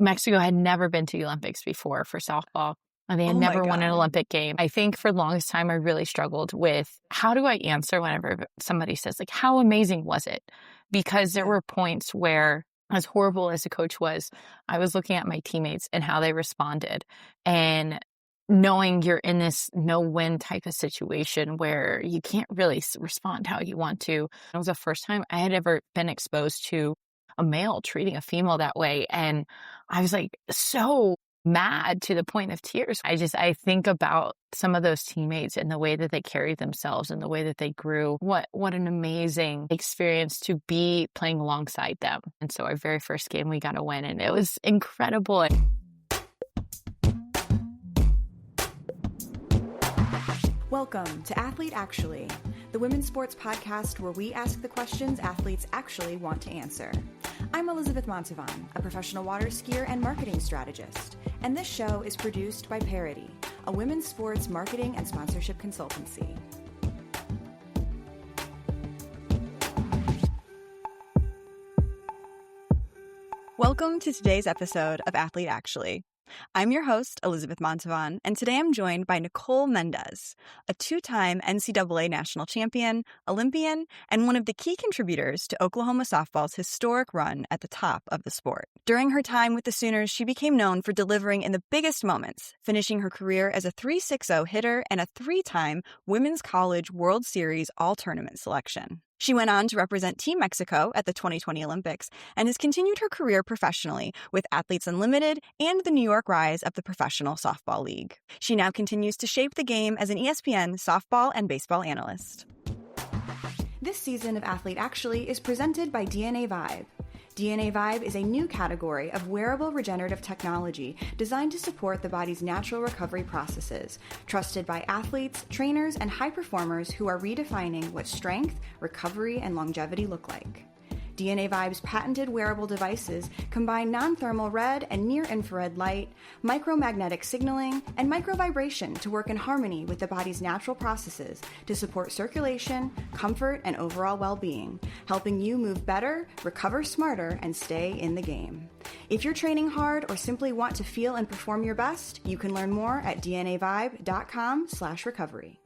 Mexico had never been to the Olympics before for softball. And they had Oh my never won an God. Olympic game. I think for the longest time, I really struggled with how do I answer whenever somebody says, like, how amazing was it? Because there were points where, as horrible as the coach was, I was looking at my teammates and how they responded. And knowing you're in this no-win type of situation where you can't really respond how you want to. It was the first time I had ever been exposed to a male treating a female that way. And I was like so mad to the point of tears. I think about some of those teammates and the way that they carried themselves and the way that they grew. What an amazing experience to be playing alongside them. And so our very first game we got to win, and it was incredible. Welcome to Athlete Actually, the women's sports podcast where we ask the questions athletes actually want to answer. I'm Elizabeth Montalvan, a professional water skier and marketing strategist, and this show is produced by Parity, a women's sports marketing and sponsorship consultancy. Welcome to today's episode of Athlete Actually. I'm your host, Elizabeth Montalvan, and today I'm joined by Nicole Mendes, a two-time NCAA national champion, Olympian, and one of the key contributors to Oklahoma softball's historic run at the top of the sport. During her time with the Sooners, she became known for delivering in the biggest moments, finishing her career as a .360 hitter and a three-time Women's College World Series All-Tournament selection. She went on to represent Team Mexico at the 2020 Olympics and has continued her career professionally with Athletes Unlimited and the New York rise of the Professional Softball League. She now continues to shape the game as an ESPN softball and baseball analyst. This season of Athlete Actually is presented by DNA Vibe. DNA Vibe is a new category of wearable regenerative technology designed to support the body's natural recovery processes, trusted by athletes, trainers, and high performers who are redefining what strength, recovery, and longevity look like. DNA Vibe's patented wearable devices combine non-thermal red and near-infrared light, micromagnetic signaling, and microvibration to work in harmony with the body's natural processes to support circulation, comfort, and overall well-being, helping you move better, recover smarter, and stay in the game. If you're training hard or simply want to feel and perform your best, you can learn more at dnavibe.com/recovery.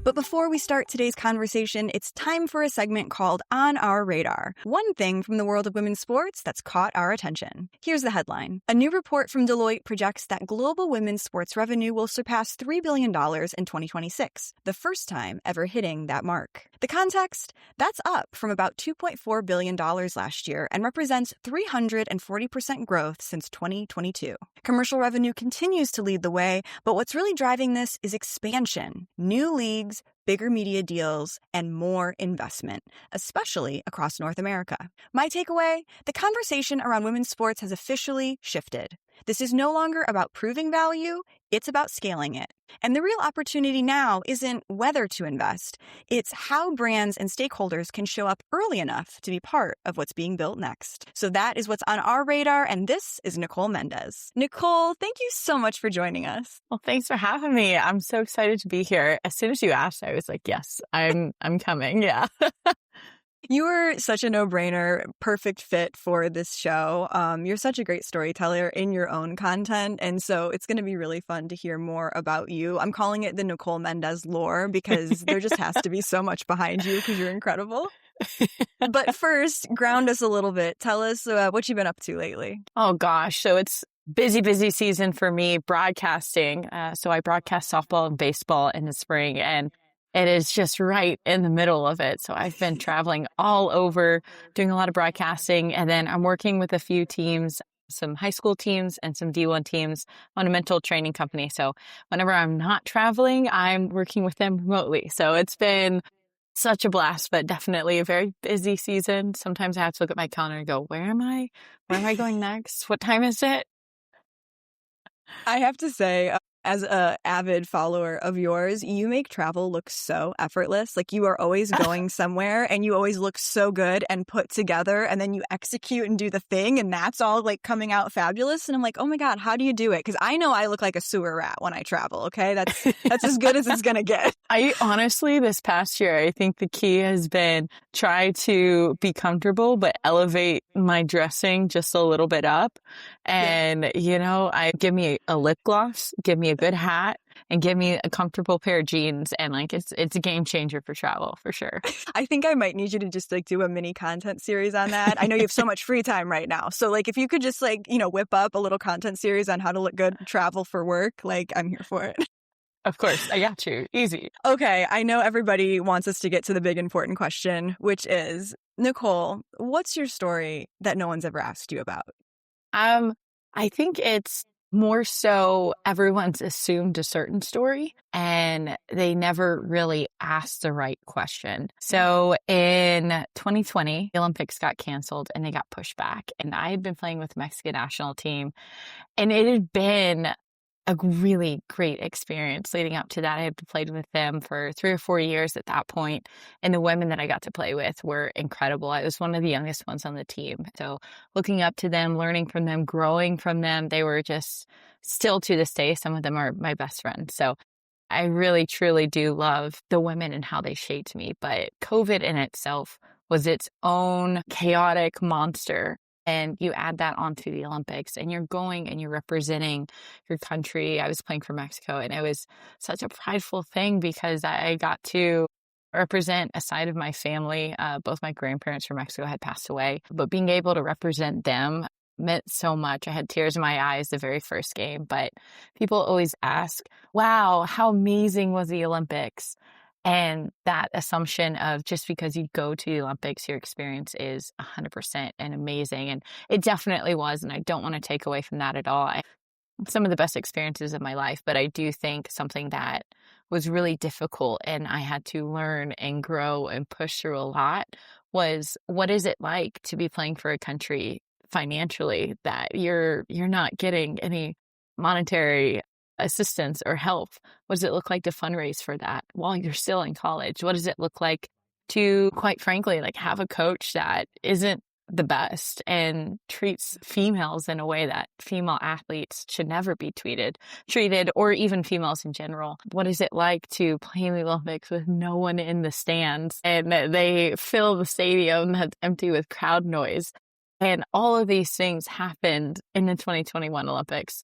But before we start today's conversation, it's time for a segment called On Our Radar, one thing from the world of women's sports that's caught our attention. Here's the headline. A new report from Deloitte projects that global women's sports revenue will surpass $3 billion in 2026, the first time ever hitting that mark. The context? That's up from about $2.4 billion last year and represents 340% growth since 2022. Commercial revenue continues to lead the way, but what's really driving this is expansion, new leagues, bigger media deals, and more investment, especially across North America. My takeaway? The conversation around women's sports has officially shifted. This is no longer about proving value, it's about scaling it. And the real opportunity now isn't whether to invest, it's how brands and stakeholders can show up early enough to be part of what's being built next. So that is what's on our radar, and this is Nicole Mendes. Nicole, thank you so much for joining us. Well, thanks for having me. I'm so excited to be here. As soon as you asked, I was like, yes, I'm coming. Yeah. You were such a no-brainer, perfect fit for this show. You're such a great storyteller in your own content, and so it's going to be really fun to hear more about you. I'm calling it the Nicole Mendes lore because there just has to be so much behind you because you're incredible. But first, ground us a little bit. Tell us what you've been up to lately. Oh, gosh. So it's busy season for me broadcasting. So I broadcast softball and baseball in the spring, and it is just right in the middle of it. So I've been traveling all over, doing a lot of broadcasting, and then I'm working with a few teams, some high school teams and some D1 teams on a mental training company. So whenever I'm not traveling, I'm working with them remotely. So it's been such a blast, but definitely a very busy season. Sometimes I have to look at my calendar and go, where am I? Where am I going next? What time is it? I have to say, As a avid follower of yours, you make travel look so effortless. Like you are always going somewhere and you always look so good and put together, and then you execute and do the thing and that's all like coming out fabulous. And I'm like, oh my God, how do you do it? Because I know I look like a sewer rat when I travel. Okay. That's as good as it's going to get. I honestly, this past year, I think the key has been try to be comfortable, but elevate my dressing just a little bit up. And, I give me a lip gloss, give me a good hat, and give me a comfortable pair of jeans. And like, it's a game changer for travel for sure. I think I might need you to just like do a mini content series on that. I know you have so much free time right now. So like, if you could just like, whip up a little content series on how to look good, travel for work, like I'm here for it. Of course, I got you. Easy. Okay, I know everybody wants us to get to the big important question, which is, Nicole, what's your story that no one's ever asked you about? I think it's more so everyone's assumed a certain story and they never really asked the right question. So in 2020, the Olympics got canceled and they got pushed back. And I had been playing with the Mexican national team, and it had been a really great experience leading up to that. I had played with them for 3 or 4 years at that point, and the women that I got to play with were incredible. I was one of the youngest ones on the team. So looking up to them, learning from them, growing from them, they were just still to this day, some of them are my best friends. So I really, truly do love the women and how they shaped me. But COVID in itself was its own chaotic monster. And you add that onto the Olympics and you're going and you're representing your country. I was playing for Mexico, and it was such a prideful thing because I got to represent a side of my family. Both my grandparents from Mexico had passed away, but being able to represent them meant so much. I had tears in my eyes the very first game, but people always ask, wow, how amazing was the Olympics? And that assumption of just because you go to the Olympics, your experience is 100% and amazing. And it definitely was. And I don't want to take away from that at all. Some of the best experiences of my life, but I do think something that was really difficult and I had to learn and grow and push through a lot was, what is it like to be playing for a country financially that you're not getting any monetary assistance or help? What does it look like to fundraise for that while you're still in college? What does it look like to, quite frankly, like have a coach that isn't the best and treats females in a way that female athletes should never be treated, or even females in general? What is it like to play in the Olympics with no one in the stands and they fill the stadium that's empty with crowd noise? And all of these things happened in the 2021 Olympics.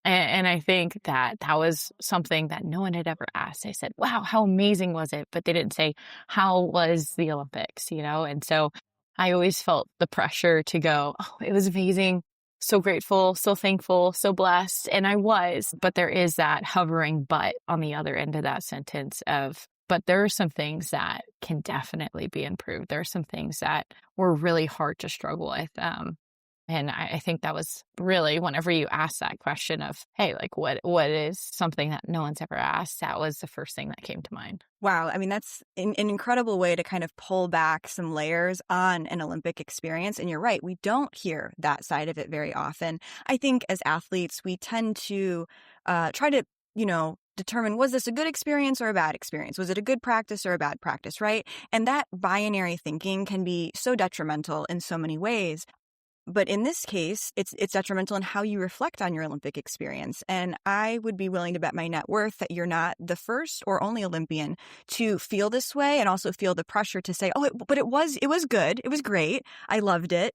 And I think that was something that no one had ever asked. They said, wow, how amazing was it? But they didn't say, how was the Olympics, And so I always felt the pressure to go, oh, it was amazing. So grateful, so thankful, so blessed. And I was, but there is that hovering but on the other end of that sentence of, but there are some things that can definitely be improved. There are some things that were really hard to struggle with. And I think that was really, whenever you ask that question of, hey, like what is something that no one's ever asked, that was the first thing that came to mind. Wow. I mean, that's an incredible way to kind of pull back some layers on an Olympic experience. And you're right, we don't hear that side of it very often. I think as athletes, we tend to try to, determine, was this a good experience or a bad experience? Was it a good practice or a bad practice, right? And that binary thinking can be so detrimental in so many ways. But in this case, it's detrimental in how you reflect on your Olympic experience. And I would be willing to bet my net worth that you're not the first or only Olympian to feel this way and also feel the pressure to say, oh, but it was good. It was great. I loved it.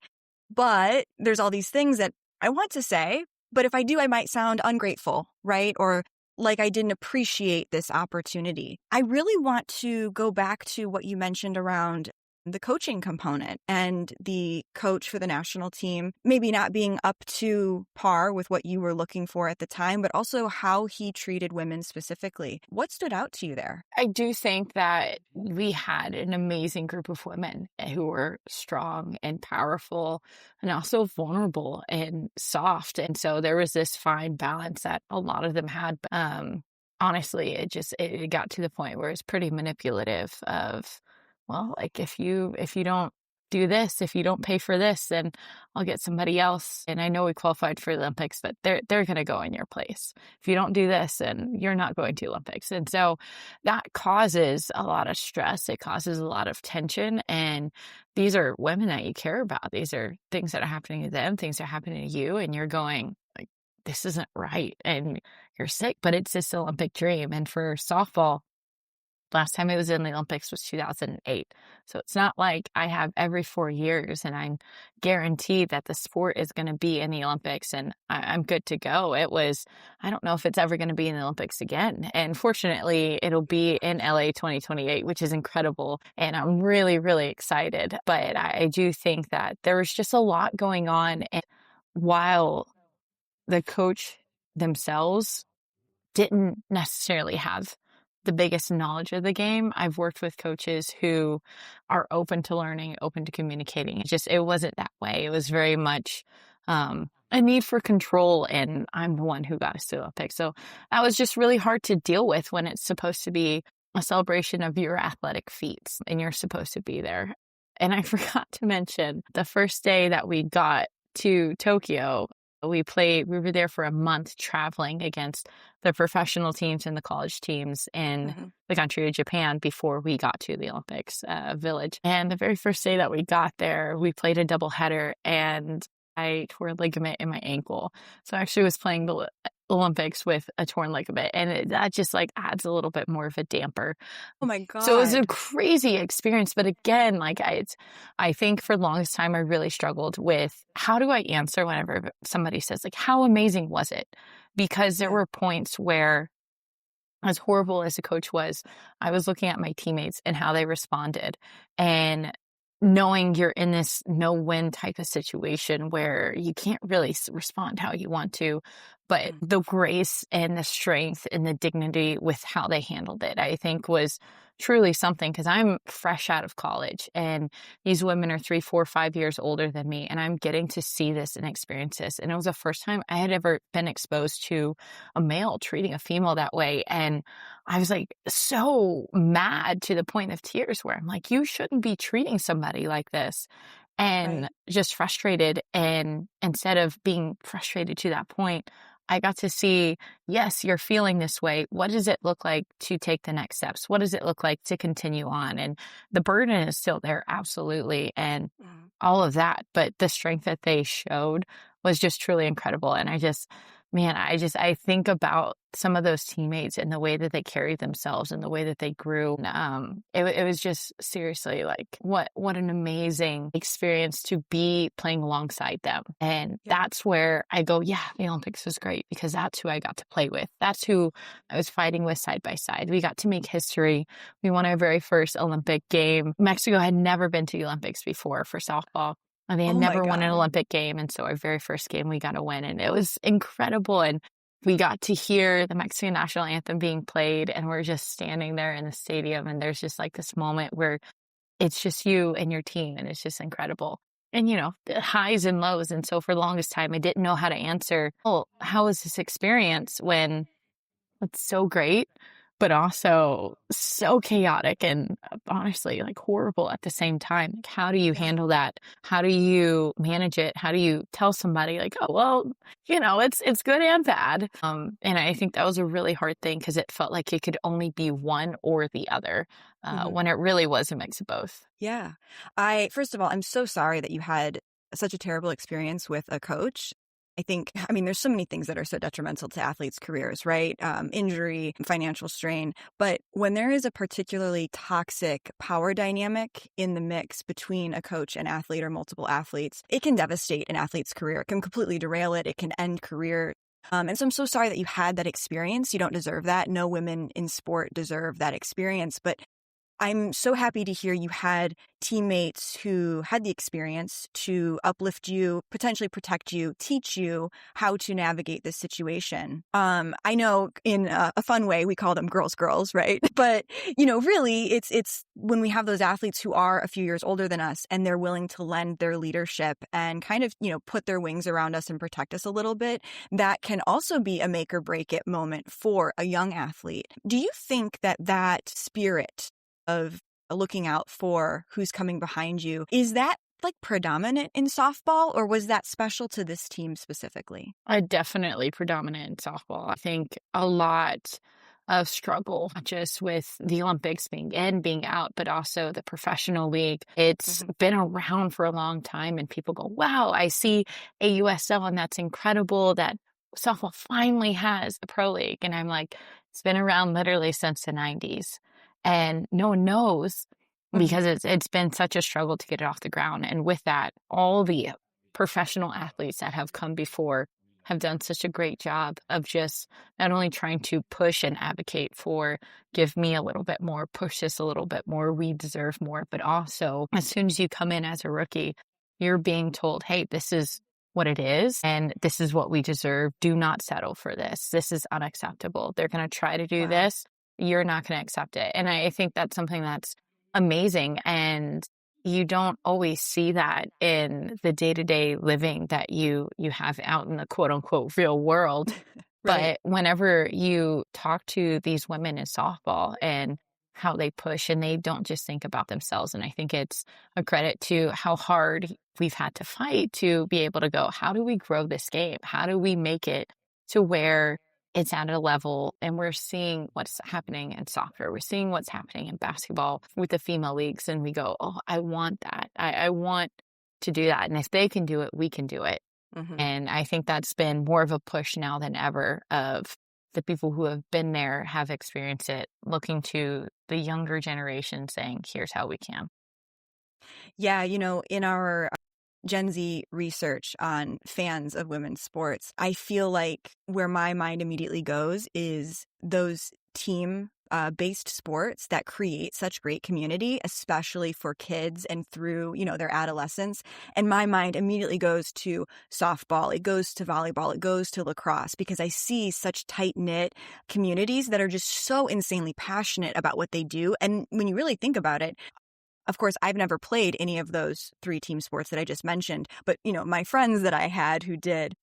But there's all these things that I want to say, but if I do, I might sound ungrateful, right? Or like I didn't appreciate this opportunity. I really want to go back to what you mentioned around the coaching component and the coach for the national team maybe not being up to par with what you were looking for at the time, but also how he treated women specifically. What stood out to you there? I do think that we had an amazing group of women who were strong and powerful and also vulnerable and soft. And so there was this fine balance that a lot of them had. Honestly, it got to the point where it's pretty manipulative of, well, like if you don't do this. If you don't pay for this, then I'll get somebody else. And I know we qualified for the Olympics, but they're going to go in your place. If you don't do this, then you're not going to Olympics. And so that causes a lot of stress. It causes a lot of tension. And these are women that you care about. These are things that are happening to them, things that are happening to you. And you're going like, this isn't right. And you're sick, but it's this Olympic dream. And for softball, last time it was in the Olympics was 2008. So it's not like I have every 4 years and I'm guaranteed that the sport is going to be in the Olympics and I'm good to go. I don't know if it's ever going to be in the Olympics again. And fortunately, it'll be in LA 2028, which is incredible. And I'm really, really excited. But I do think that there was just a lot going on. And while the coach themselves didn't necessarily have the biggest knowledge of the game, I've worked with coaches who are open to learning, open to communicating. It wasn't that way. It was very much a need for control, and I'm the one who got us to the Olympics. So that was just really hard to deal with when it's supposed to be a celebration of your athletic feats and you're supposed to be there. And I forgot to mention the first day that we got to Tokyo, we were there for a month traveling against the professional teams and the college teams in the country of Japan before we got to the Olympics village. And the very first day that we got there, we played a doubleheader and I tore a ligament in my ankle. So I actually was playing the Olympics with a torn ligament, and that just like adds a little bit more of a damper. Oh my God. So it was a crazy experience. But again, like I think for the longest time, I really struggled with how do I answer whenever somebody says like, how amazing was it? Because there were points where, as horrible as the coach was, I was looking at my teammates and how they responded, and knowing you're in this no-win type of situation where you can't really respond how you want to, but the grace and the strength and the dignity with how they handled it, I think was truly something, because I'm fresh out of college and these women are 3, 4, 5 years older than me, and I'm getting to see this and experience this. And it was the first time I had ever been exposed to a male treating a female that way. And I was like so mad to the point of tears, where I'm like, you shouldn't be treating somebody like this. And just frustrated. And instead of being frustrated to that point, I got to see, yes, you're feeling this way. What does it look like to take the next steps? What does it look like to continue on? And the burden is still there, absolutely, and all of that. But the strength that they showed was just truly incredible. And I think about some of those teammates and the way that they carried themselves and the way that they grew. It was just seriously like, what an amazing experience to be playing alongside them. And that's where I go, yeah, the Olympics was great, because that's who I got to play with. That's who I was fighting with side by side. We got to make history. We won our very first Olympic game. Mexico had never been to the Olympics before for softball. And they had never won an Olympic game. And so our very first game we got to win. And it was incredible. And we got to hear the Mexican national anthem being played. And we're just standing there in the stadium. And there's just like this moment where it's just you and your team. And it's just incredible. And, the highs and lows. And so for the longest time, I didn't know how to answer, how was this experience when it's so great, but also so chaotic and honestly like horrible at the same time. Like, how do you handle that? How do you manage it? How do you tell somebody like, oh, well, it's good and bad. And I think that was a really hard thing, because it felt like it could only be one or the other, when it really was a mix of both. Yeah. First of all, I'm so sorry that you had such a terrible experience with a coach. There's so many things that are so detrimental to athletes' careers, right? Injury, financial strain. But when there is a particularly toxic power dynamic in the mix between a coach and athlete, or multiple athletes, it can devastate an athlete's career. It can completely derail it. It can end career. And so I'm so sorry that you had that experience. You don't deserve that. No women in sport deserve that experience. But I'm so happy to hear you had teammates who had the experience to uplift you, potentially protect you, teach you how to navigate this situation. I know in a fun way, we call them girls, right? But, really it's when we have those athletes who are a few years older than us and they're willing to lend their leadership and kind of, put their wings around us and protect us a little bit, that can also be a make or break it moment for a young athlete. Do you think that spirit of looking out for who's coming behind you. Is that like predominant in softball, or was that special to this team specifically? Definitely predominant in softball. I think a lot of struggle, not just with the Olympics being in, being out, but also the professional league. It's been around for a long time, and people go, wow, I see AUSL, and that's incredible that softball finally has a pro league. And I'm like, it's been around literally since the 90s. And no one knows because it's been such a struggle to get it off the ground. And with that, all the professional athletes that have come before have done such a great job of just not only trying to push and advocate for, give me a little bit more, push this a little bit more, we deserve more, but also as soon as you come in as a rookie, you're being told, hey, this is what it is and this is what we deserve. Do not settle for this. This is unacceptable. They're going to try to do this. You're not going to accept it. And I think that's something that's amazing. And you don't always see that in the day-to-day living that you have out in the quote-unquote real world. But whenever you talk to these women in softball and how they push, and they don't just think about themselves, and I think it's a credit to how hard we've had to fight to be able to go, how do we grow this game? How do we make it to where it's at a level, and we're seeing what's happening in soccer. We're seeing what's happening in basketball with the female leagues. And we go, oh, I want that. I want to do that. And if they can do it, we can do it. And I think that's been more of a push now than ever of the people who have been there, have experienced it, looking to the younger generation saying, here's how we can. Yeah, in our Gen Z research on fans of women's sports, I feel like where my mind immediately goes is those team based sports that create such great community, especially for kids and through, their adolescence. And my mind immediately goes to softball. It goes to volleyball. It goes to lacrosse, because I see such tight knit communities that are just so insanely passionate about what they do. And when you really think about it, of course, I've never played any of those 3 team sports that I just mentioned, but, my friends that I had who did,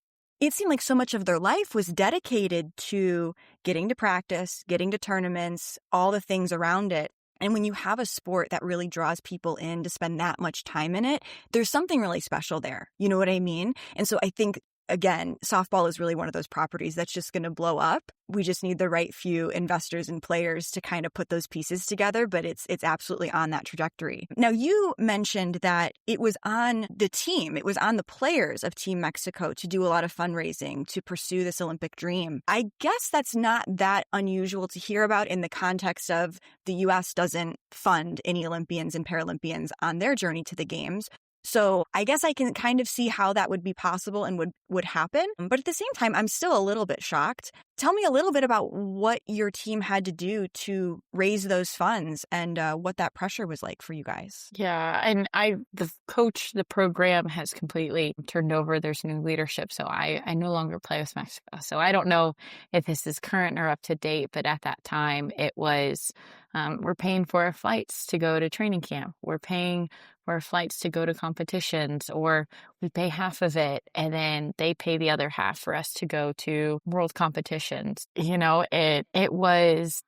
it seemed like so much of their life was dedicated to getting to practice, getting to tournaments, all the things around it. And when you have a sport that really draws people in to spend that much time in it, there's something really special there. You know what I mean? And so I think, again, softball is really one of those properties that's just going to blow up. We just need the right few investors and players to kind of put those pieces together, but it's absolutely on that trajectory. Now, you mentioned that it was on the team, it was on the players of Team Mexico to do a lot of fundraising to pursue this Olympic dream. I guess that's not that unusual to hear about in the context of the U.S. doesn't fund any Olympians and Paralympians on their journey to the games. So I guess I can kind of see how that would be possible and would happen. But at the same time, I'm still a little bit shocked. Tell me a little bit about what your team had to do to raise those funds and what that pressure was like for you guys. Yeah. And the program has completely turned over. There's new leadership. So I no longer play with Mexico. So I don't know if this is current or up to date, but at that time it was, we're paying for our flights to go to training camp. We're paying for our flights to go to competitions, or we pay half of it and then they pay the other half for us to go to world competitions. It was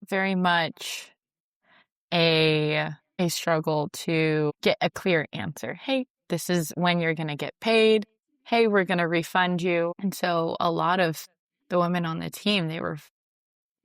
very much a struggle to get a clear answer. Hey, this is when you're going to get paid. Hey, we're going to refund you. And so a lot of the women on the team, they were a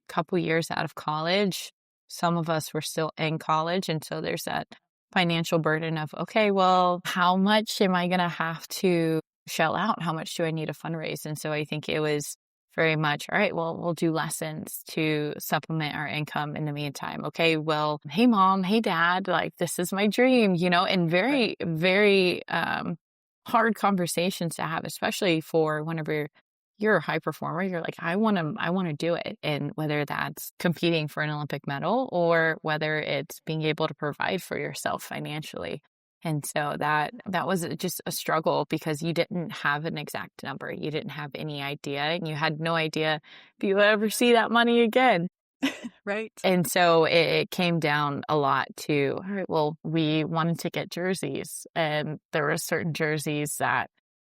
couple years out of college. Some of us were still in college. And so there's that financial burden of, okay, well, how much am I going to have to shell out? How much do I need to fundraise? And so I think it was very much, all right, well, we'll do lessons to supplement our income in the meantime. Okay, well, hey, mom, hey, dad, like, this is my dream, and very, very hard conversations to have, especially for whenever you're a high performer, you're like, I want to do it. And whether that's competing for an Olympic medal or whether it's being able to provide for yourself financially. And so that was just a struggle because you didn't have an exact number. You didn't have any idea, and you had no idea if you would ever see that money again. Right. And so it came down a lot to, all right, well, we wanted to get jerseys, and there were certain jerseys that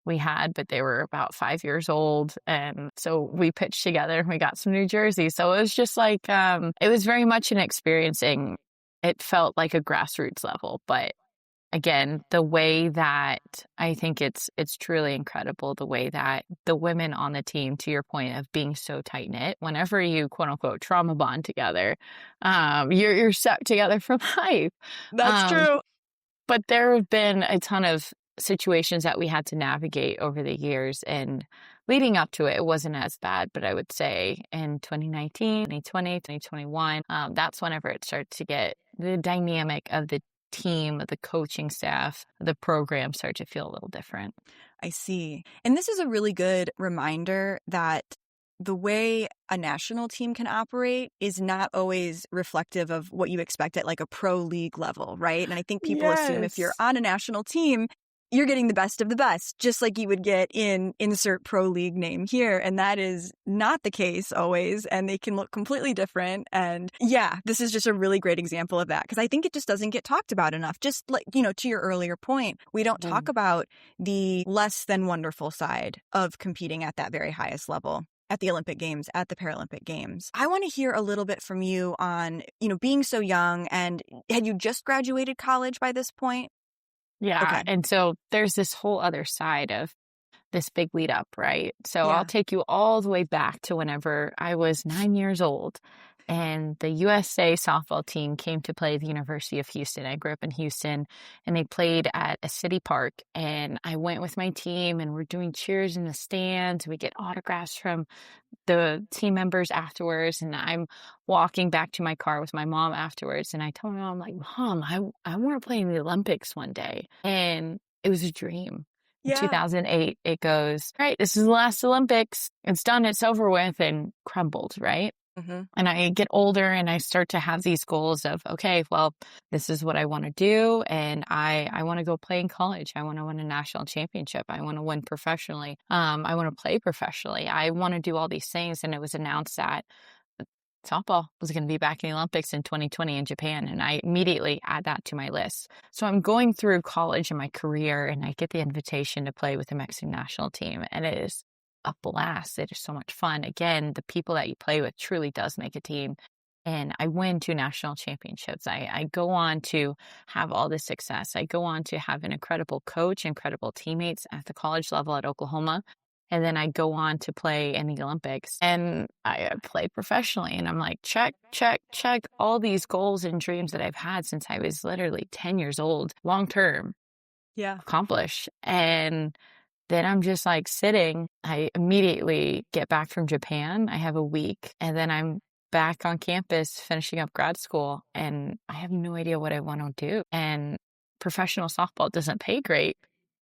we had, but they were about 5 years old. And so we pitched together and we got some new jerseys. So it was just like, it was very much an experiencing it felt like a grassroots level. But again, the way that I think it's truly incredible, the way that the women on the team, to your point of being so tight knit, whenever you quote unquote trauma bond together, you're stuck together for life. That's Um, true. but there have been a ton of situations that we had to navigate over the years, and leading up to it, it wasn't as bad. But I would say in 2019, 2020, 2021, that's whenever it started to get the dynamic of the team, the coaching staff, the program start to feel a little different. I see. And this is a really good reminder that the way a national team can operate is not always reflective of what you expect at like a pro league level, right? And I think people assume if you're Yes. on a national team, you're getting the best of the best, just like you would get in insert pro league name here. And that is not the case always. And they can look completely different. And yeah, this is just a really great example of that because I think it just doesn't get talked about enough. Just like, to your earlier point, we don't talk about the less than wonderful side of competing at that very highest level. At the Olympic Games, at the Paralympic Games. I want to hear a little bit from you on, being so young, and had you just graduated college by this point? Yeah. Okay. And so there's this whole other side of this big lead up, right? So Yeah. I'll take you all the way back to whenever I was 9 years old and the USA softball team came to play the University of Houston. I grew up in Houston and they played at a city park, and I went with my team and we're doing cheers in the stands. We get autographs from the team members afterwards, and I'm walking back to my car with my mom afterwards, and I told my mom, like, Mom, I want to play in the Olympics one day. And it was a dream. In Yeah. 2008, it goes, right, this is the last Olympics. It's done, it's over with, and crumbled, right? Mm-hmm. And I get older and I start to have these goals of, okay, well, this is what I want to do. And I want to go play in college. I want to win a national championship. I want to win professionally. I want to play professionally. I want to do all these things. And it was announced that softball was going to be back in the Olympics in 2020 in Japan. And I immediately add that to my list. So I'm going through college and my career, and I get the invitation to play with the Mexican national team. And it is a blast. It is so much fun. Again, the people that you play with truly does make a team. And I win 2 national championships. I go on to have all this success. I go on to have an incredible coach, incredible teammates at the college level at Oklahoma. And then I go on to play in the Olympics, and I play professionally. And I'm like, check, check, check, all these goals and dreams that I've had since I was literally 10 years old, long term, Yeah. accomplished. And then I'm just like sitting. I immediately get back from Japan. I have a week, and then I'm back on campus finishing up grad school, and I have no idea what I want to do. And professional softball doesn't pay great.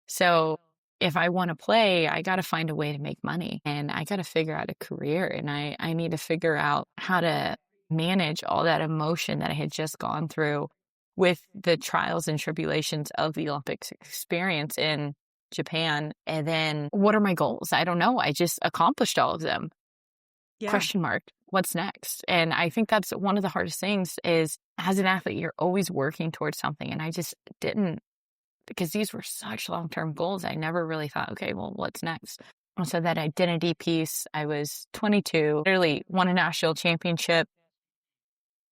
So if I want to play, I got to find a way to make money, and I got to figure out a career, and I need to figure out how to manage all that emotion that I had just gone through with the trials and tribulations of the Olympics experience in Japan. And then what are my goals? I don't know. I just accomplished all of them. Yeah. Question mark. What's next? And I think that's one of the hardest things is as an athlete, you're always working towards something. And I just didn't, because these were such long-term goals. I never really thought, okay, well, what's next? And so that identity piece, I was 22, literally won a national championship,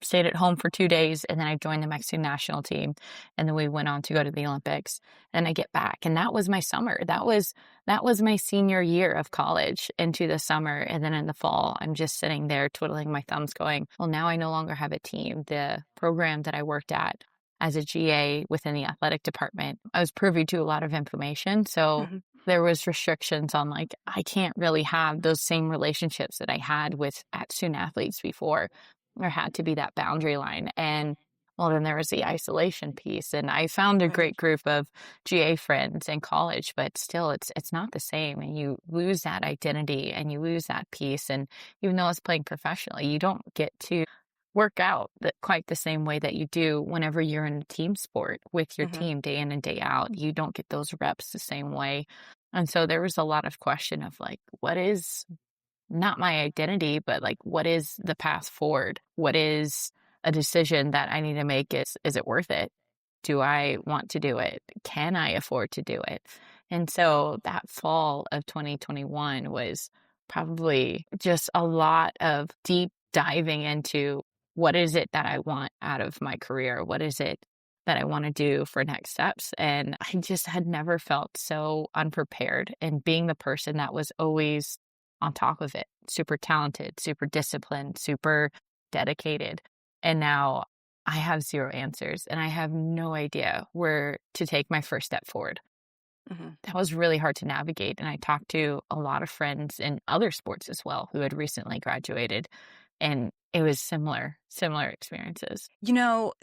stayed at home for 2 days, and then I joined the Mexican national team. And then we went on to go to the Olympics. And I get back. And that was my summer. That was my senior year of college into the summer. And then in the fall, I'm just sitting there twiddling my thumbs going, well, now I no longer have a team. The program that I worked at as a GA within the athletic department, I was privy to a lot of information. So Mm-hmm. there was restrictions on like, I can't really have those same relationships that I had with at student athletes before. There had to be that boundary line. And well, then there was the isolation piece. And I found a Right. great group of GA friends in college, but still it's not the same. And you lose that identity and you lose that piece. And even though it's playing professionally, you don't get to work out quite the same way that you do whenever you're in a team sport with your Mm-hmm. team day in and day out. You don't get those reps the same way. And so there was a lot of question of like, what is not my identity, but like, what is the path forward? What is a decision that I need to make? Is it worth it? Do I want to do it? Can I afford to do it? And so that fall of 2021 was probably just a lot of deep diving into what is it that I want out of my career? What is it that I want to do for next steps? And I just had never felt so unprepared. And being the person that was always on top of it, super talented, super disciplined, super dedicated. And now I have zero answers and I have no idea where to take my first step forward. That was really hard to navigate. And I talked to a lot of friends in other sports as well who had recently graduated. And it was similar experiences.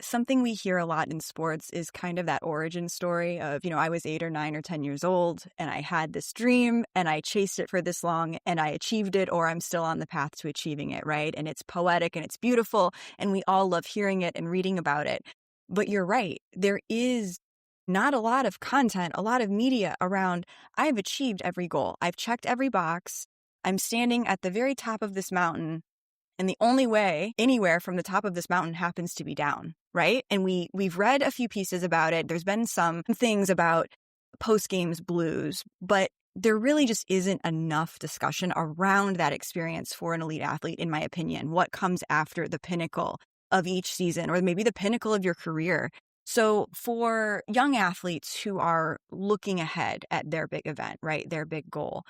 Something we hear a lot in sports is kind of that origin story of, I was 8 or 9 or 10 years old and I had this dream and I chased it for this long and I achieved it, or I'm still on the path to achieving it, right? And it's poetic and it's beautiful and we all love hearing it and reading about it. But you're right. There is not a lot of content, a lot of media around, I've achieved every goal. I've checked every box. I'm standing at the very top of this mountain. And the only way anywhere from the top of this mountain happens to be down, right? And we've read a few pieces about it. There's been some things about post-games blues, but there really just isn't enough discussion around that experience for an elite athlete, in my opinion. What comes after the pinnacle of each season, or maybe the pinnacle of your career? So for young athletes who are looking ahead at their big event, right, their big goal,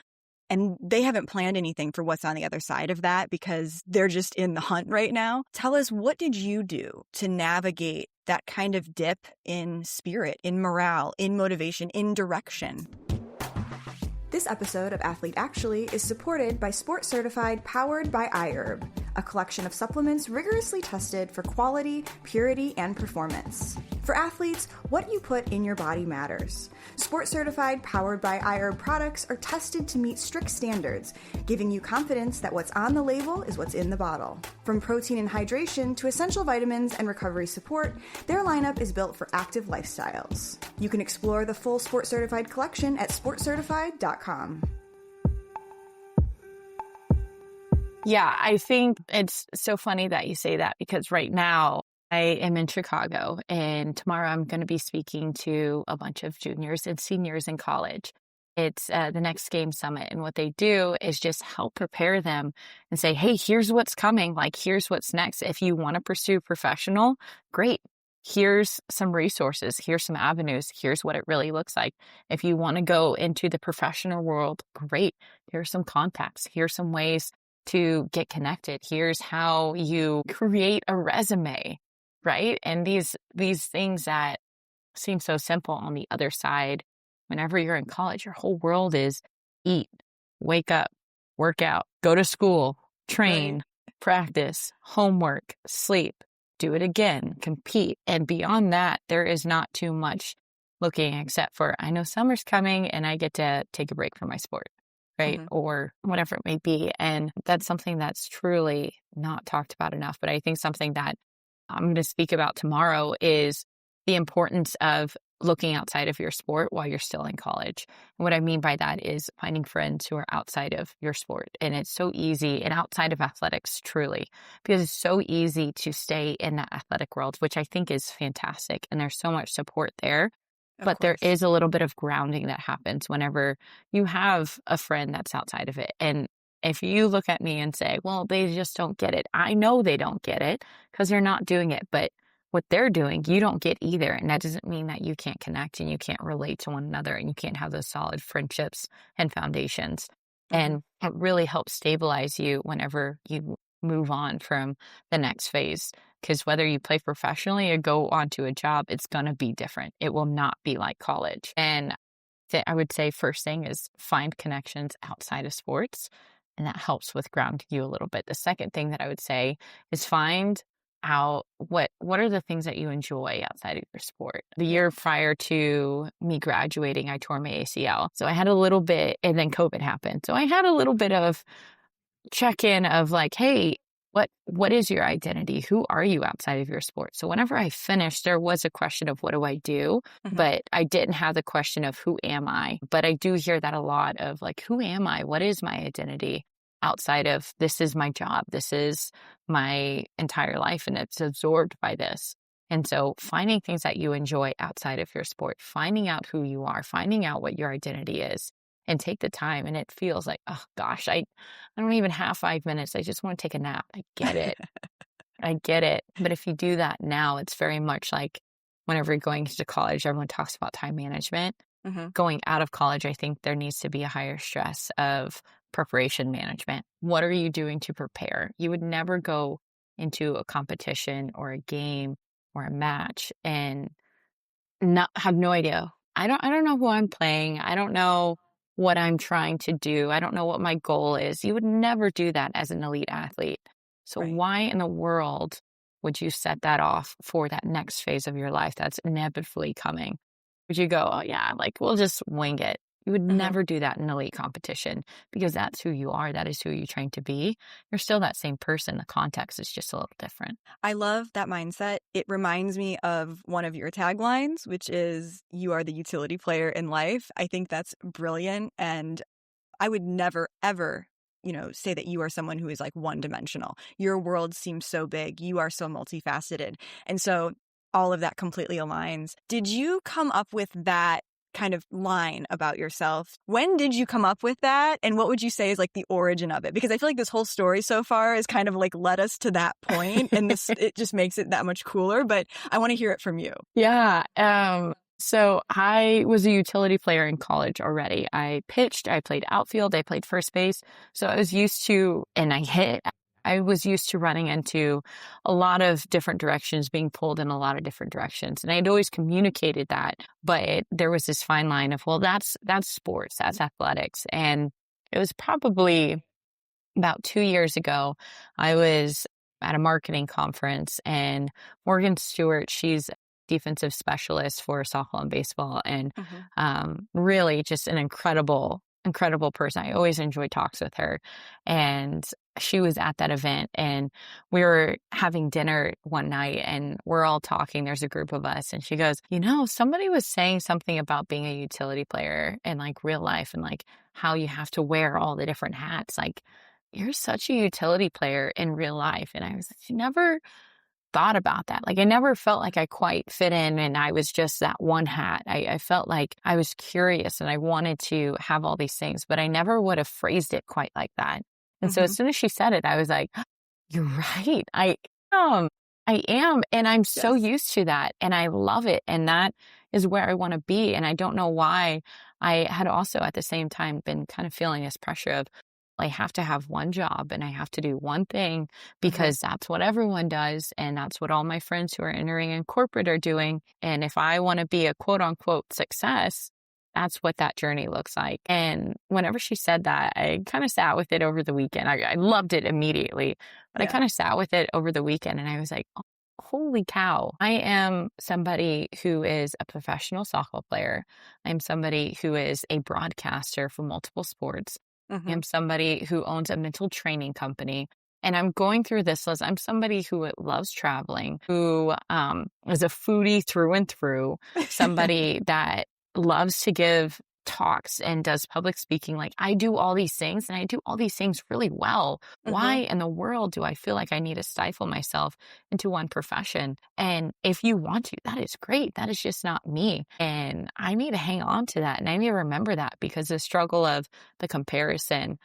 and they haven't planned anything for what's on the other side of that because they're just in the hunt right now, tell us, what did you do to navigate that kind of dip in spirit, in morale, in motivation, in direction? This episode of Athlete Actually is supported by Sport Certified Powered by iHerb, a collection of supplements rigorously tested for quality, purity, and performance. For athletes, what you put in your body matters. Sport Certified Powered by iHerb products are tested to meet strict standards, giving you confidence that what's on the label is what's in the bottle. From protein and hydration to essential vitamins and recovery support, their lineup is built for active lifestyles. You can explore the full Sport Certified collection at sportcertified.com. Yeah, I think it's so funny that you say that because right now I am in Chicago and tomorrow I'm going to be speaking to a bunch of juniors and seniors in college. It's the Next Game Summit. And what they do is just help prepare them and say, hey, here's what's coming. Like, here's what's next. If you want to pursue professional, great. Here's some resources. Here's some avenues. Here's what it really looks like. If you want to go into the professional world, great. Here's some contacts. Here's some ways to get connected. Here's how you create a resume, right? And these things that seem so simple on the other side, whenever you're in college, your whole world is eat, wake up, work out, go to school, train, practice, homework, sleep, do it again, compete. And beyond that, there is not too much looking except for, I know summer's coming and I get to take a break from my sport, right? Or whatever it may be. And that's something that's truly not talked about enough. But I think something that I'm going to speak about tomorrow is the importance of looking outside of your sport while you're still in college. And what I mean by that is finding friends who are outside of your sport. And it's so easy, and outside of athletics, truly, because it's so easy to stay in that athletic world, which I think is fantastic. And there's so much support there. But there is a little bit of grounding that happens whenever you have a friend that's outside of it. And if you look at me and say, well, they just don't get it. I know they don't get it because they're not doing it. But what they're doing, you don't get either. And that doesn't mean that you can't connect and you can't relate to one another and you can't have those solid friendships and foundations. And it really helps stabilize you whenever you move on from the next phase. Because whether you play professionally or go on to a job, it's going to be different. It will not be like college. And I would say first thing is find connections outside of sports. And that helps with grounding you a little bit. The second thing that I would say is find out what are the things that you enjoy outside of your sport. The year prior to me graduating, I tore my ACL. So I had a little bit, and then COVID happened. So I had a little bit of check-in of like, hey, what is your identity? Who are you outside of your sport? So whenever I finished, there was a question of what do I do? But I didn't have the question of who am I? But I do hear that a lot of like, who am I? What is my identity outside of this is my job? This is my entire life and it's absorbed by this. And so finding things that you enjoy outside of your sport, finding out who you are, finding out what your identity is, and take the time. And it feels like, oh gosh, I don't even have 5 minutes. I just want to take a nap. I get it. I get it. But if you do that now, it's very much like whenever you're going into college, everyone talks about time management. Mm-hmm. Going out of college, I think there needs to be a higher stress of preparation management. What are you doing to prepare? You would never go into a competition or a game or a match and not have no idea. I don't know who I'm playing. I don't know what I'm trying to do. I don't know what my goal is. You would never do that as an elite athlete. So Right. why in the world would you set that off for that next phase of your life that's inevitably coming? Would you go, oh yeah, like we'll just wing it? You would Mm-hmm. never do that in elite competition because that's who you are. That is who you're trying to be. You're still that same person. The context is just a little different. I love that mindset. It reminds me of one of your taglines, which is you are the utility player in life. I think that's brilliant. And I would never, ever, say that you are someone who is like one dimensional. Your world seems so big. You are so multifaceted. And so all of that completely aligns. Did you come up with that kind of line about yourself? When did you come up with that? And what would you say is like the origin of it? Because I feel like this whole story so far is kind of like led us to that point, and it just makes it that much cooler. But I want to hear it from you. Yeah. So I was a utility player in college already. I pitched, I played outfield, I played first base. So I was used to, and I hit. I was used to running into a lot of different directions, being pulled in a lot of different directions. And I'd always communicated that, but there was this fine line of, well, that's sports, that's athletics. And it was probably about 2 years ago, I was at a marketing conference and Morgan Stewart, she's defensive specialist for softball and baseball, and really just an incredible person. I always enjoy talks with her. And she was at that event and we were having dinner one night and we're all talking. There's a group of us and she goes, somebody was saying something about being a utility player in like real life and like how you have to wear all the different hats. Like, you're such a utility player in real life. And I was like, you never thought about that. Like, I never felt like I quite fit in and I was just that one hat. I felt like I was curious and I wanted to have all these things, but I never would have phrased it quite like that. And so as soon as she said it, I was like, you're right. am. I am. And I'm so used to that. And I love it. And that is where I want to be. And I don't know why. I had also at the same time been kind of feeling this pressure of, I have to have one job and I have to do one thing because that's what everyone does. And that's what all my friends who are entering in corporate are doing. And if I want to be a quote unquote success, that's what that journey looks like. And whenever she said that, I kind of sat with it over the weekend. I loved it immediately, but I kind of sat with it over the weekend and I was like, oh, holy cow. I am somebody who is a professional softball player. I'm somebody who is a broadcaster for multiple sports. I'm somebody who owns a mental training company. And I'm going through this list. I'm somebody who loves traveling, who is a foodie through and through, somebody that loves to give talks and does public speaking. Like, I do all these things and I do all these things really well. Why in the world do I feel like I need to stifle myself into one profession? And if you want to, that is great. That is just not me. And I need to hang on to that. And I need to remember that because the struggle of the comparison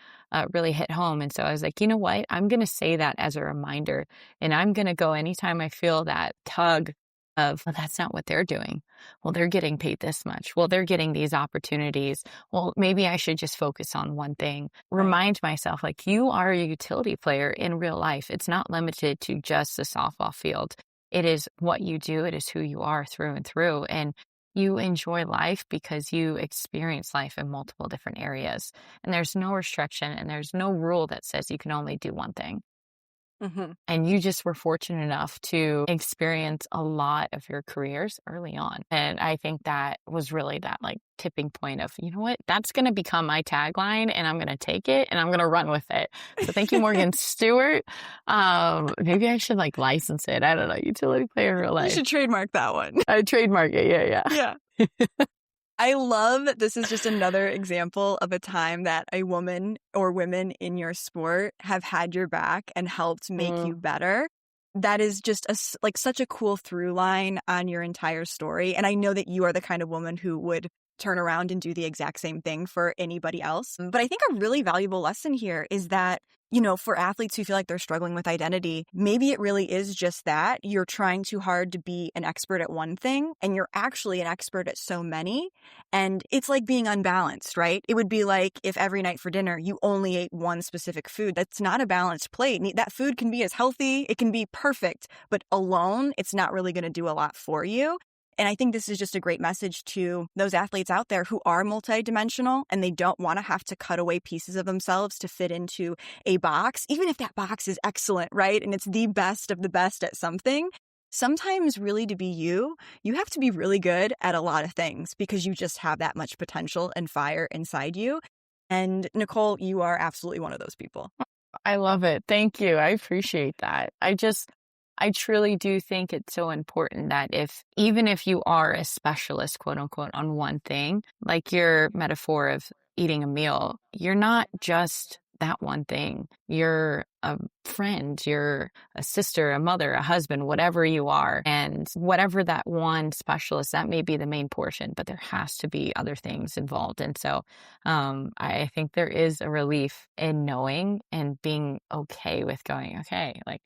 really hit home. And so I was like, you know what? I'm going to say that as a reminder. And I'm going to go anytime I feel that tug of, well, that's not what they're doing. Well, they're getting paid this much. Well, they're getting these opportunities. Well, maybe I should just focus on one thing. Remind myself, like, you are a utility player in real life. It's not limited to just the softball field. It is what you do. It is who you are through and through. And you enjoy life because you experience life in multiple different areas. And there's no restriction and there's no rule that says you can only do one thing. And you just were fortunate enough to experience a lot of your careers early on. And I think that was really that like tipping point of, you know what, that's going to become my tagline and I'm going to take it and I'm going to run with it. So thank you, Morgan Stewart. Maybe I should like license it. I don't know. Utility player in real life. You should trademark that one. I trademark it. Yeah. I love that this is just another example of a time that a woman or women in your sport have had your back and helped make you better. That is just such a cool through line on your entire story. And I know that you are the kind of woman who would turn around and do the exact same thing for anybody else. But I think a really valuable lesson here is that, for athletes who feel like they're struggling with identity, maybe it really is just that you're trying too hard to be an expert at one thing and you're actually an expert at so many. And it's like being unbalanced, right? It would be like if every night for dinner you only ate one specific food. That's not a balanced plate. That food can be as healthy, it can be perfect, but alone, it's not really going to do a lot for you. And I think this is just a great message to those athletes out there who are multidimensional and they don't want to have to cut away pieces of themselves to fit into a box, even if that box is excellent, right? And it's the best of the best at something. Sometimes really to be you have to be really good at a lot of things because you just have that much potential and fire inside you. And Nicole, you are absolutely one of those people. I love it. Thank you. I appreciate that. I truly do think it's so important that even if you are a specialist, quote unquote, on one thing, like your metaphor of eating a meal, you're not just that one thing. You're a friend, you're a sister, a mother, a husband, whatever you are. And whatever that one specialist, that may be the main portion, but there has to be other things involved. And so I think there is a relief in knowing and being okay with going, okay, like,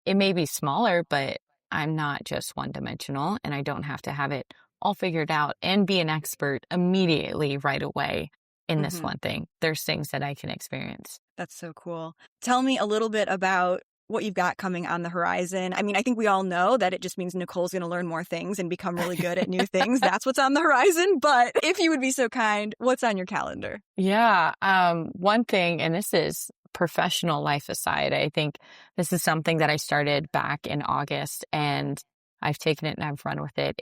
it may be smaller, but I'm not just one dimensional and I don't have to have it all figured out and be an expert immediately right away in this one thing. There's things that I can experience. That's so cool. Tell me a little bit about what you've got coming on the horizon. I mean, I think we all know that it just means Nicole's going to learn more things and become really good at new things. That's what's on the horizon. But if you would be so kind, what's on your calendar? Yeah. One thing, and this is professional life aside, I think this is something that I started back in August and I've taken it and I've run with it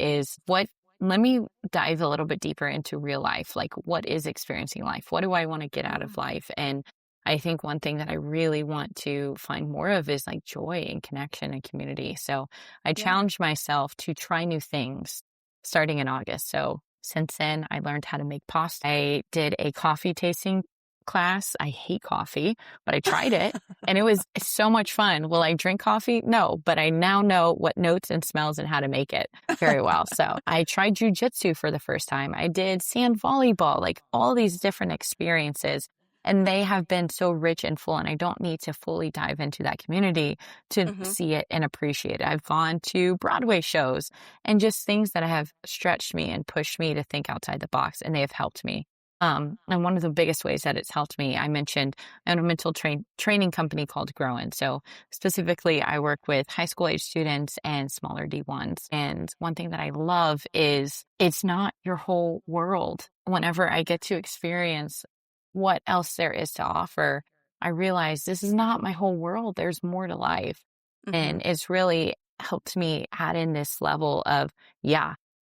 let me dive a little bit deeper into real life. Like, what is experiencing life? What do I want to get out of life? And I think one thing that I really want to find more of is like joy and connection and community. So I challenged myself to try new things starting in August. So since then, I learned how to make pasta. I did a coffee tasting class. I hate coffee, but I tried it and it was so much fun. Will I drink coffee? No, but I now know what notes and smells and how to make it very well. So I tried jujitsu for the first time. I did sand volleyball, like all these different experiences. And they have been so rich and full, and I don't need to fully dive into that community to see it and appreciate it. I've gone to Broadway shows and just things that have stretched me and pushed me to think outside the box, and they have helped me. And one of the biggest ways that it's helped me, I mentioned I own a mental training company called Growin. So specifically, I work with high school age students and smaller D1s. And one thing that I love is it's not your whole world. Whenever I get to experience what else there is to offer, I realize this is not my whole world. There's more to life. And it's really helped me add in this level of,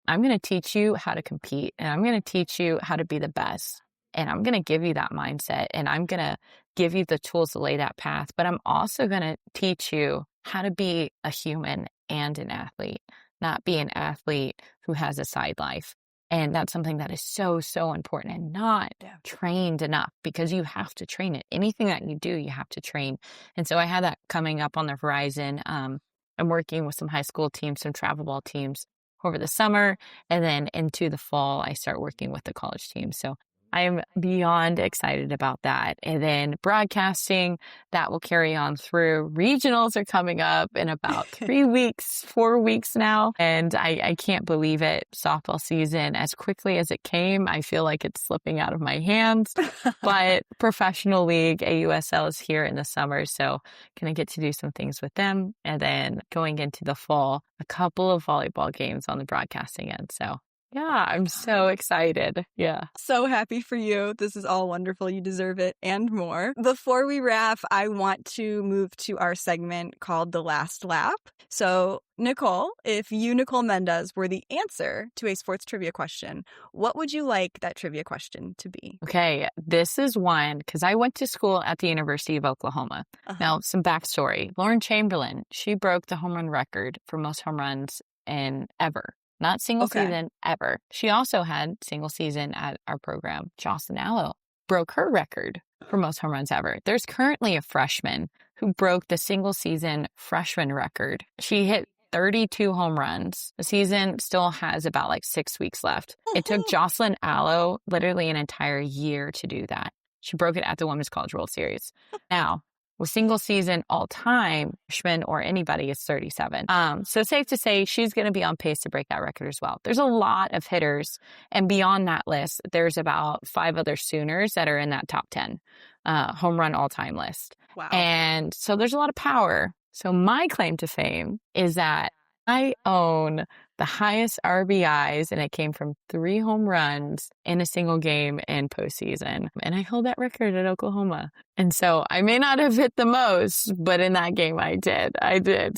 I'm going to teach you how to compete and I'm going to teach you how to be the best. And I'm going to give you that mindset and I'm going to give you the tools to lay that path. But I'm also going to teach you how to be a human and an athlete, not be an athlete who has a side life. And that's something that is so, so important and not trained enough because you have to train it. Anything that you do, you have to train. And so I had that coming up on the horizon. I'm working with some high school teams, some travel ball teams over the summer. And then into the fall, I start working with the college team. So I am beyond excited about that. And then broadcasting, that will carry on through. Regionals are coming up in about 4 weeks now. And I can't believe it. Softball season, as quickly as it came, I feel like it's slipping out of my hands. But professional league, AUSL is here in the summer. So gonna get to do some things with them. And then going into the fall, a couple of volleyball games on the broadcasting end. So yeah, I'm so excited. Yeah. So happy for you. This is all wonderful. You deserve it and more. Before we wrap, I want to move to our segment called The Last Lap. So, Nicole, if you, Nicole Mendes, were the answer to a sports trivia question, what would you like that trivia question to be? Okay, this is one because I went to school at the University of Oklahoma. Now, some backstory. Lauren Chamberlain, she broke the home run record for most home runs in ever. Not single season ever. She also had single season at our program. Jocelyn Allo broke her record for most home runs ever. There's currently a freshman who broke the single season freshman record. She hit 32 home runs. The season still has about like 6 weeks left. It took Jocelyn Allo literally an entire year to do that. She broke it at the Women's College World Series. Now, with single season all time, freshman or anybody is 37. So safe to say she's going to be on pace to break that record as well. There's a lot of hitters. And beyond that list, there's about 5 other Sooners that are in that top 10 home run all time list. Wow. And so there's a lot of power. So my claim to fame is that I own the highest RBIs, and it came from 3 home runs in a single game in postseason. And I hold that record at Oklahoma. And so I may not have hit the most, but in that game I did.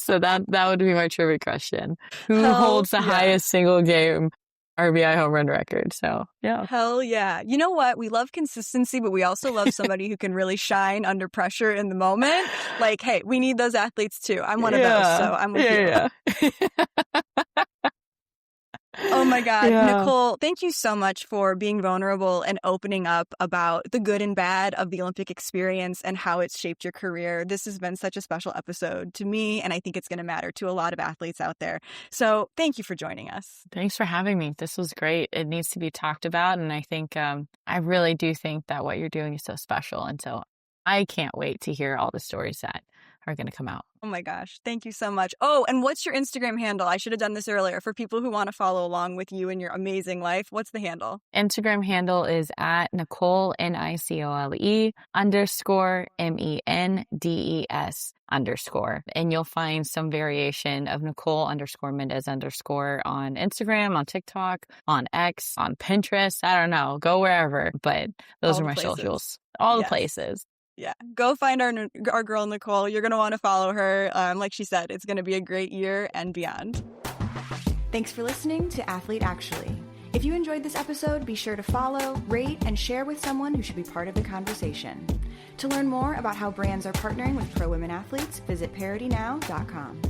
So that would be my trivia question. Who holds the highest single game RBI home run record? So, yeah. Hell yeah. You know what? We love consistency, but we also love somebody who can really shine under pressure in the moment. Like, hey, we need those athletes too. I'm one of those, so I'm with you. Yeah. Oh my God. Yeah. Nicole, thank you so much for being vulnerable and opening up about the good and bad of the Olympic experience and how it's shaped your career. This has been such a special episode to me, and I think it's going to matter to a lot of athletes out there. So thank you for joining us. Thanks for having me. This was great. It needs to be talked about, and I think I really do think that what you're doing is so special. And so I can't wait to hear all the stories that are going to come out. Oh my gosh. Thank you so much. Oh, and what's your Instagram handle? I should have done this earlier. For people who want to follow along with you and your amazing life, what's the handle? Instagram handle is at Nicole, Nicole _MENDES_. And you'll find some variation of Nicole _Mendes_ on Instagram, on TikTok, on X, on Pinterest. I don't know. Go wherever. But those are my socials. All the places. Yeah. Go find our girl, Nicole. You're going to want to follow her. Like she said, it's going to be a great year and beyond. Thanks for listening to Athlete Actually. If you enjoyed this episode, be sure to follow, rate, and share with someone who should be part of the conversation. To learn more about how brands are partnering with pro women athletes, visit ParityNow.com.